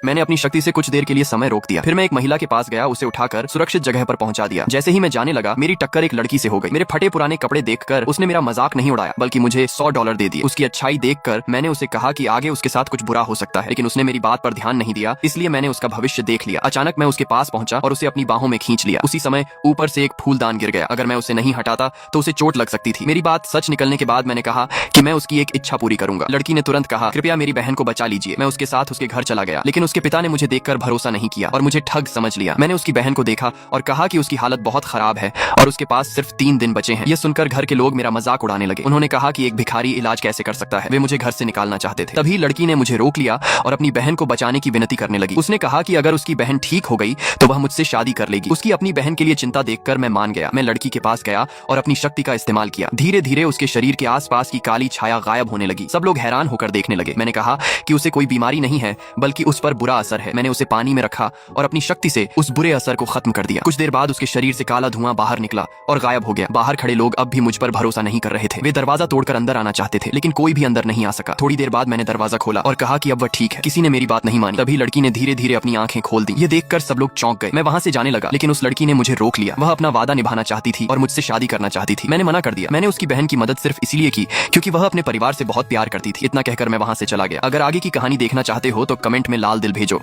मैंने अपनी शक्ति से कुछ देर के लिए समय रोक दिया। फिर मैं एक महिला के पास गया, उसे उठाकर सुरक्षित जगह पर पहुंचा दिया। जैसे ही मैं जाने लगा, मेरी टक्कर एक लड़की से हो गई। मेरे फटे पुराने कपड़े देखकर उसने मेरा मजाक नहीं उड़ाया, बल्कि मुझे $100 दे दिए। उसकी अच्छाई देखकर मैंने उसे कहा कि आगे उसके साथ कुछ बुरा हो सकता है, लेकिन उसने मेरी बात पर ध्यान नहीं दिया, इसलिए मैंने उसका भविष्य देख लिया। अचानक मैं उसके पास पहुंचा और उसे अपनी बाहों में खींच लिया। उसी समय ऊपर से एक फूलदान गिर गया। अगर मैं उसे नहीं हटाता तो उसे चोट लग सकती थी। मेरी बात सच निकलने के बाद मैंने कहा कि मैं उसकी एक इच्छा पूरी करूंगा। लड़की ने तुरंत कहा, कृपया मेरी बहन को बचा लीजिए। मैं उसके साथ उसके घर चला गया, लेकिन उसके पिता ने मुझे देखकर भरोसा नहीं किया और मुझे ठग समझ लिया। मैंने उसकी बहन को देखा और कहा कि उसकी हालत बहुत खराब है और उसके पास सिर्फ 3 दिन बचे हैं। यह सुनकर घर के लोग मेरा मजाक उड़ाने लगे। उन्होंने कहा कि एक भिखारी इलाज कैसे कर सकता है। वे मुझे घर से निकालना चाहते थे। तभी लड़की ने मुझे रोक लिया और अपनी बहन को बचाने की विनती करने लगी। उसने कहा कि अगर उसकी बहन ठीक हो गई तो वह मुझसे शादी कर लेगी। उसकी अपनी बहन के लिए चिंता देखकर मैं मान गया। मैं लड़की के पास गया और अपनी शक्ति का इस्तेमाल किया। धीरे धीरे उसके शरीर के आसपास की काली छाया गायब होने लगी। सब लोग हैरान होकर देखने लगे। मैंने कहा कि उसे कोई बीमारी नहीं है, बल्कि उस पर बुरा असर है। मैंने उसे पानी में रखा और अपनी शक्ति से उस बुरे असर को खत्म कर दिया। कुछ देर बाद उसके शरीर से काला धुआं बाहर निकला और गायब हो गया। बाहर खड़े लोग अब भी मुझ पर भरोसा नहीं कर रहे थे। वे दरवाजा तोड़कर अंदर आना चाहते थे, लेकिन कोई भी अंदर नहीं आ सका। थोड़ी देर बाद मैंने दरवाजा खोला और कहा कि अब वह ठीक है। किसी ने मेरी बात नहीं मानी। तभी लड़की ने धीरे धीरे अपनी आंखें खोल दी। ये देखकर सब लोग चौंक गए। मैं वहां से जाने लगा, लेकिन उस लड़की ने मुझे रोक लिया। वह अपना वादा निभाना चाहती थी और मुझसे शादी करना चाहती थी। मैंने मना कर दिया। मैंने उसकी बहन की मदद सिर्फ इसलिए की क्योंकि वह अपने परिवार से बहुत प्यार करती थी। इतना कहकर मैं वहां से चला गया। अगर आगे की कहानी देखना चाहते हो तो कमेंट में लाल दिल भेजो।